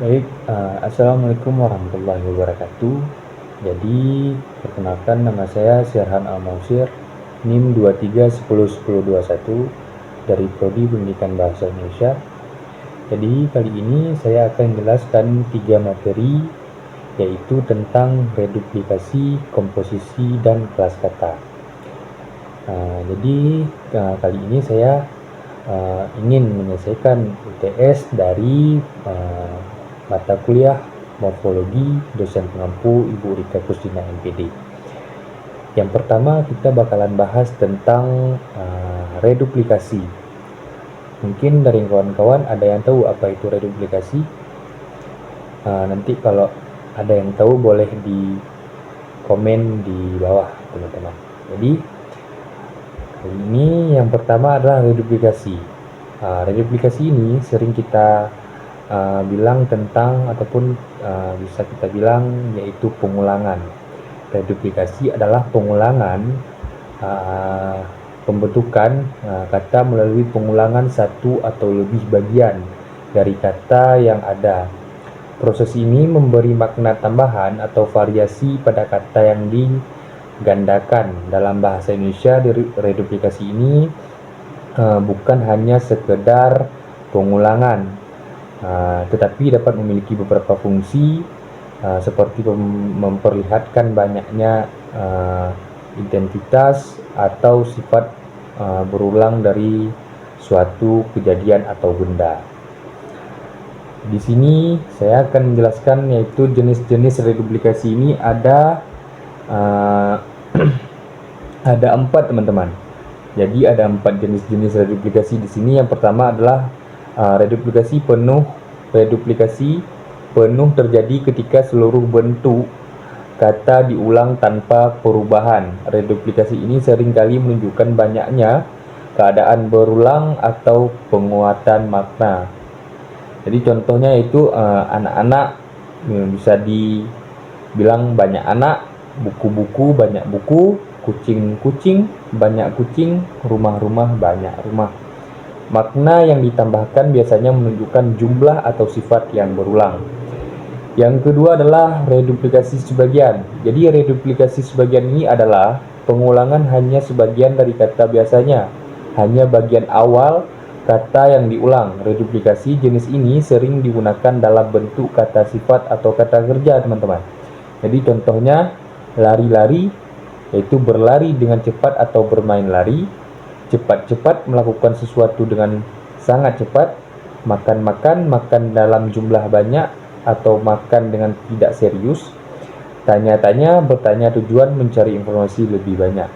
Baik, assalamualaikum warahmatullahi wabarakatuh. Jadi, perkenalkan nama saya Sirhan Al-Mausir, NIM 23101021 dari Prodi Pendidikan Bahasa Indonesia. Jadi, kali ini saya akan menjelaskan 3 materi, yaitu tentang reduplikasi, komposisi, dan kelas kata. Jadi, kali ini saya ingin menyelesaikan UTS dari mata kuliah Morfologi dosen pengampu Ibu Rika Kustina MPD. Yang pertama kita bakalan bahas tentang reduplikasi. Mungkin dari kawan-kawan ada yang tahu apa itu reduplikasi? Nanti kalau ada yang tahu boleh di komen di bawah teman-teman. Jadi ini yang pertama adalah reduplikasi. Reduplikasi ini sering kita bilang tentang ataupun bisa kita bilang yaitu pengulangan. Reduplikasi adalah pengulangan pembentukan kata melalui pengulangan satu atau lebih bagian dari kata yang ada. Proses ini memberi makna tambahan atau variasi pada kata yang digandakan. Dalam bahasa Indonesia, reduplikasi ini bukan hanya sekedar pengulangan, tetapi dapat memiliki beberapa fungsi seperti memperlihatkan banyaknya identitas atau sifat berulang dari suatu kejadian atau benda. Di sini saya akan menjelaskan yaitu jenis-jenis reduplikasi ini ada ada 4 teman-teman. Jadi ada 4 jenis-jenis reduplikasi di sini. Yang pertama adalah reduplikasi penuh. Reduplikasi penuh terjadi ketika seluruh bentuk kata diulang tanpa perubahan. Reduplikasi ini seringkali menunjukkan banyaknya keadaan berulang atau penguatan makna. Jadi contohnya itu anak-anak bisa dibilang banyak anak, buku-buku banyak buku, kucing-kucing banyak kucing, rumah-rumah banyak rumah. Makna yang ditambahkan biasanya menunjukkan jumlah atau sifat yang berulang. Yang kedua adalah reduplikasi sebagian. Jadi reduplikasi sebagian ini adalah pengulangan hanya sebagian dari kata biasanya, hanya bagian awal kata yang diulang. Reduplikasi jenis ini sering digunakan dalam bentuk kata sifat atau kata kerja, teman-teman. Jadi contohnya lari-lari, yaitu berlari dengan cepat atau bermain lari. Cepat-cepat melakukan sesuatu dengan sangat cepat. Makan-makan, makan dalam jumlah banyak atau makan dengan tidak serius. Tanya-tanya, bertanya tujuan mencari informasi lebih banyak.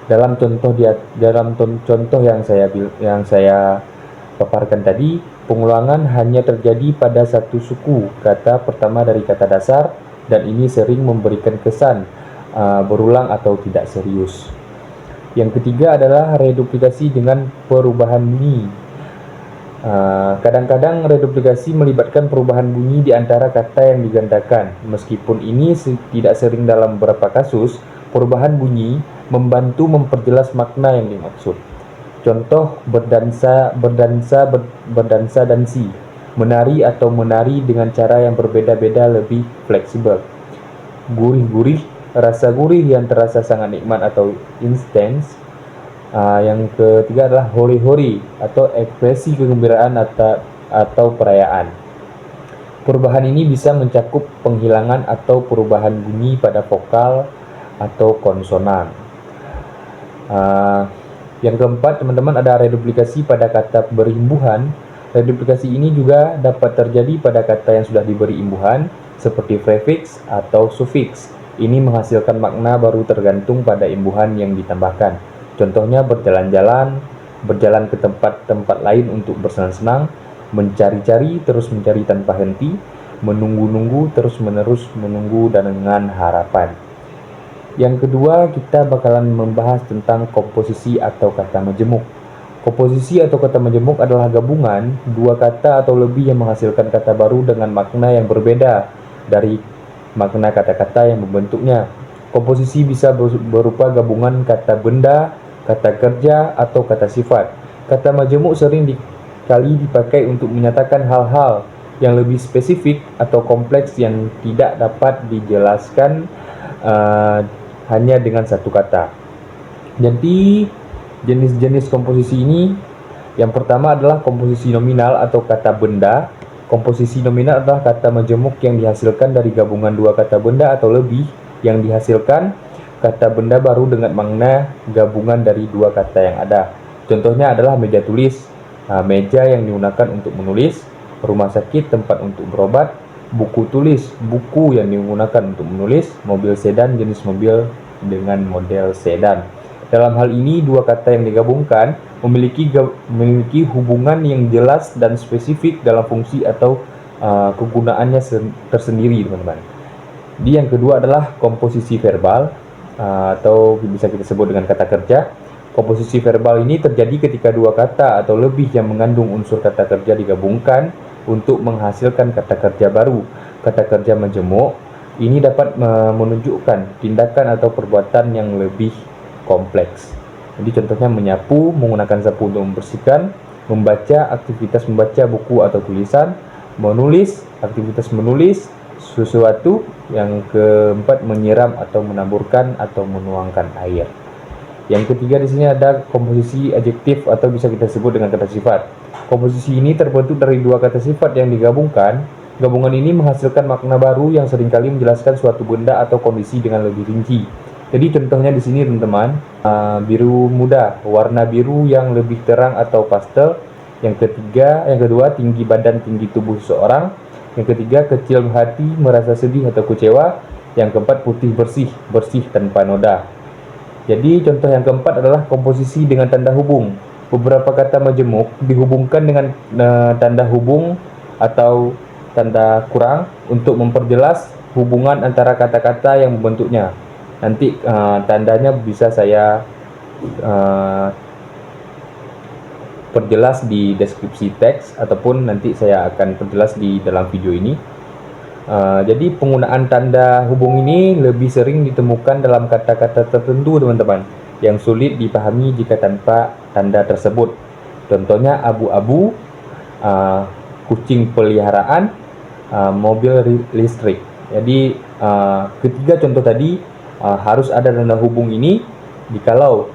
Dalam contoh yang saya paparkan tadi, pengulangan hanya terjadi pada satu suku kata pertama dari kata dasar, dan ini sering memberikan kesan berulang atau tidak serius. Yang ketiga adalah reduplikasi dengan perubahan bunyi. Kadang-kadang reduplikasi melibatkan perubahan bunyi di antara kata yang digandakan. Meskipun ini tidak sering dalam beberapa kasus, perubahan bunyi membantu memperjelas makna yang dimaksud. Contoh berdansa, menari atau menari dengan cara yang berbeda-beda lebih fleksibel. Gurih-gurih, rasa gurih yang terasa sangat nikmat atau intense. Yang ketiga adalah hori-hori atau ekspresi kegembiraan atau perayaan. Perubahan ini bisa mencakup penghilangan atau perubahan bunyi pada vokal atau konsonan. Yang keempat, teman-teman, ada reduplikasi pada kata berimbuhan. Reduplikasi ini juga dapat terjadi pada kata yang sudah diberi imbuhan, seperti prefix atau sufiks. Ini menghasilkan makna baru tergantung pada imbuhan yang ditambahkan. Contohnya berjalan-jalan, berjalan ke tempat-tempat lain untuk bersenang-senang, mencari-cari, terus mencari tanpa henti, menunggu-nunggu, terus-menerus menunggu dengan harapan. Yang kedua, kita bakalan membahas tentang komposisi atau kata majemuk. Komposisi atau kata majemuk adalah gabungan dua kata atau lebih yang menghasilkan kata baru dengan makna yang berbeda dari makna kata-kata yang membentuknya. Komposisi bisa berupa gabungan kata benda, kata kerja, atau kata sifat. Kata majemuk sering kali dipakai untuk menyatakan hal-hal yang lebih spesifik atau kompleks yang tidak dapat dijelaskan hanya dengan satu kata. Jadi jenis-jenis komposisi ini, yang pertama adalah komposisi nominal atau kata benda. Komposisi nominal adalah kata majemuk yang dihasilkan dari gabungan dua kata benda atau lebih yang dihasilkan kata benda baru dengan makna gabungan dari dua kata yang ada. Contohnya adalah meja tulis, meja yang digunakan untuk menulis, rumah sakit, tempat untuk berobat, buku tulis, buku yang digunakan untuk menulis, mobil sedan, jenis mobil dengan model sedan. Dalam hal ini, dua kata yang digabungkan memiliki hubungan yang jelas dan spesifik dalam fungsi atau kegunaannya tersendiri, teman-teman. Jadi yang kedua adalah komposisi verbal, atau bisa kita sebut dengan kata kerja. Komposisi verbal ini terjadi ketika dua kata atau lebih yang mengandung unsur kata kerja digabungkan untuk menghasilkan kata kerja baru. Kata kerja majemuk ini dapat menunjukkan tindakan atau perbuatan yang lebih kompleks. Jadi contohnya menyapu, menggunakan sapu untuk membersihkan, membaca, aktivitas membaca buku atau tulisan, menulis, aktivitas menulis sesuatu, yang keempat menyiram atau menaburkan atau menuangkan air. Yang ketiga di sini ada komposisi adjektif atau bisa kita sebut dengan kata sifat. Komposisi ini terbentuk dari dua kata sifat yang digabungkan. Gabungan ini menghasilkan makna baru yang seringkali menjelaskan suatu benda atau kondisi dengan lebih rinci. Jadi contohnya di sini teman-teman, biru muda, warna biru yang lebih terang atau pastel. Yang kedua tinggi badan, tinggi tubuh seseorang. Yang ketiga kecil hati, merasa sedih atau kecewa. Yang keempat putih bersih, bersih tanpa noda. Jadi contoh yang keempat adalah komposisi dengan tanda hubung. Beberapa kata majemuk dihubungkan dengan tanda hubung atau tanda kurang untuk memperjelas hubungan antara kata-kata yang membentuknya. Nanti tandanya bisa saya perjelas di deskripsi teks, ataupun nanti saya akan perjelas di dalam video ini. Jadi penggunaan tanda hubung ini lebih sering ditemukan dalam kata-kata tertentu, teman-teman, yang sulit dipahami jika tanpa tanda tersebut. Contohnya abu-abu, kucing peliharaan, mobil listrik. Jadi ketiga contoh tadi harus ada tanda hubung ini. Jikalau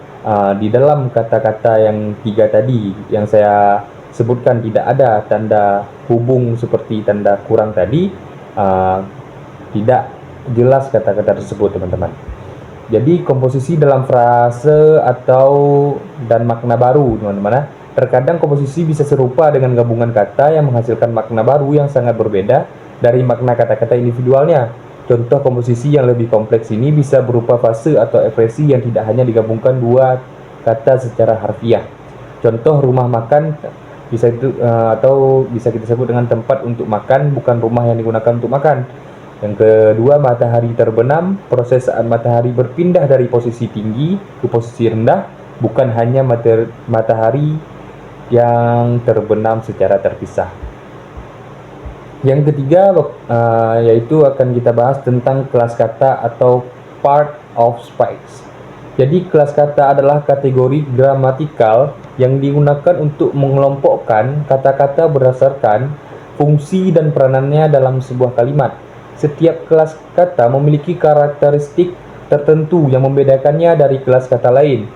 di dalam kata-kata yang tiga tadi yang saya sebutkan tidak ada tanda hubung seperti tanda kurang tadi, tidak jelas kata-kata tersebut, teman-teman. Jadi komposisi dalam frase dan makna baru, teman-teman. Terkadang komposisi bisa serupa dengan gabungan kata yang menghasilkan makna baru yang sangat berbeda dari makna kata-kata individualnya. Contoh komposisi yang lebih kompleks ini bisa berupa fase atau ekspresi yang tidak hanya digabungkan dua kata secara harfiah. Contoh rumah makan bisa kita sebut dengan tempat untuk makan, bukan rumah yang digunakan untuk makan. Yang kedua, matahari terbenam, proses saat matahari berpindah dari posisi tinggi ke posisi rendah, bukan hanya matahari yang terbenam secara terpisah. Yang ketiga yaitu akan kita bahas tentang kelas kata atau part of speech. Jadi kelas kata adalah kategori gramatikal yang digunakan untuk mengelompokkan kata-kata berdasarkan fungsi dan peranannya dalam sebuah kalimat. Setiap kelas kata memiliki karakteristik tertentu yang membedakannya dari kelas kata lain.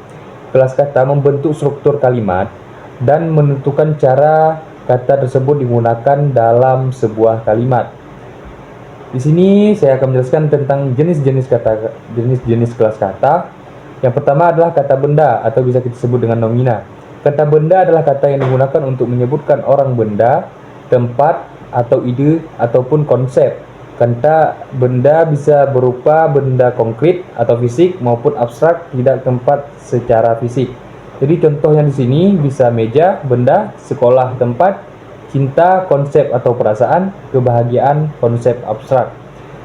Kelas kata membentuk struktur kalimat dan menentukan cara kata tersebut digunakan dalam sebuah kalimat. Di sini saya akan menjelaskan tentang jenis-jenis kelas kata. Yang pertama adalah kata benda atau bisa kita sebut dengan nomina. Kata benda adalah kata yang digunakan untuk menyebutkan orang, benda, tempat, atau ide, ataupun konsep. Kata benda bisa berupa benda konkret atau fisik maupun abstrak, tidak tempat secara fisik. Jadi contohnya di sini bisa meja, benda, sekolah, tempat, cinta, konsep atau perasaan, kebahagiaan, konsep abstrak.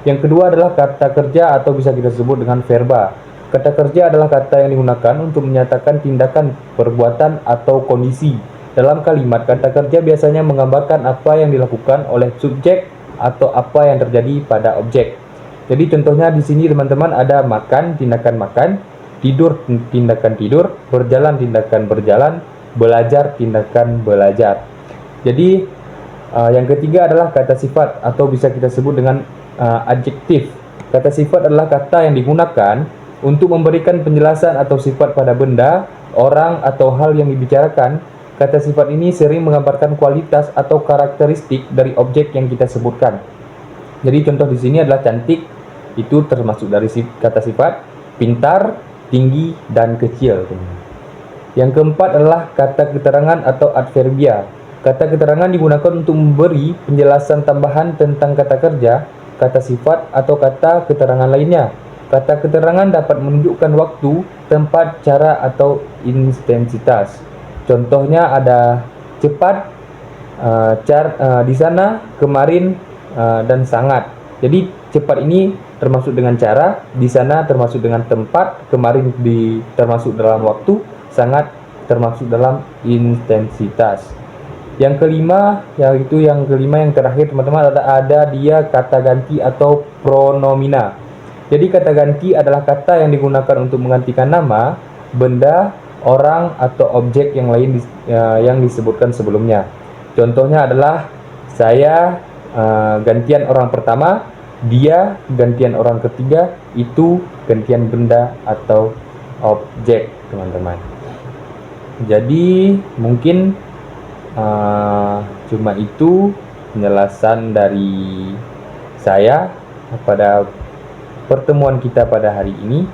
Yang kedua adalah kata kerja atau bisa kita sebut dengan verba. Kata kerja adalah kata yang digunakan untuk menyatakan tindakan, perbuatan, atau kondisi. Dalam kalimat, kata kerja biasanya menggambarkan apa yang dilakukan oleh subjek atau apa yang terjadi pada objek. Jadi contohnya di sini teman-teman ada makan, tindakan makan, tidur, tindakan tidur, berjalan, tindakan berjalan, belajar, tindakan belajar. Jadi Yang ketiga adalah kata sifat atau bisa kita sebut dengan adjektif. Kata sifat adalah kata yang digunakan untuk memberikan penjelasan atau sifat pada benda, orang, atau hal yang dibicarakan. Kata sifat ini sering menggambarkan kualitas atau karakteristik dari objek yang kita sebutkan. Jadi contoh di sini adalah cantik, itu termasuk dari kata sifat, pintar, tinggi, dan kecil. Yang keempat adalah kata keterangan atau adverbia. Kata keterangan digunakan untuk memberi penjelasan tambahan tentang kata kerja, kata sifat, atau kata keterangan lainnya. Kata keterangan dapat menunjukkan waktu, tempat, cara, atau intensitas. Contohnya ada cepat, di sana, kemarin, dan sangat. Jadi cepat ini termasuk dengan cara, di sana termasuk dengan tempat, kemarin termasuk dalam waktu, sangat termasuk dalam intensitas. Yang kelima, yaitu yang terakhir teman-teman, ada dia kata ganti atau pronomina. Jadi kata ganti adalah kata yang digunakan untuk menggantikan nama, benda, orang, atau objek yang lain yang disebutkan sebelumnya. Contohnya adalah saya gantian orang pertama, dia gantian orang ketiga, itu gantian benda atau objek, teman-teman. Jadi mungkin cuma itu penjelasan dari saya pada pertemuan kita pada hari ini.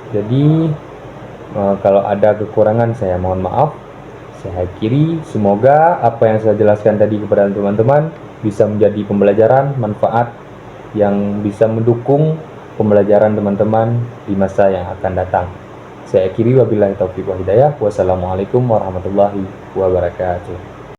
Jadi kalau ada kekurangan saya mohon maaf. Saya akhiri, semoga apa yang saya jelaskan tadi kepada teman-teman bisa menjadi pembelajaran manfaat yang bisa mendukung pembelajaran teman-teman di masa yang akan datang. Saya akhiri, wabillahi taufiq wa hidayah. Wassalamualaikum warahmatullahi wabarakatuh.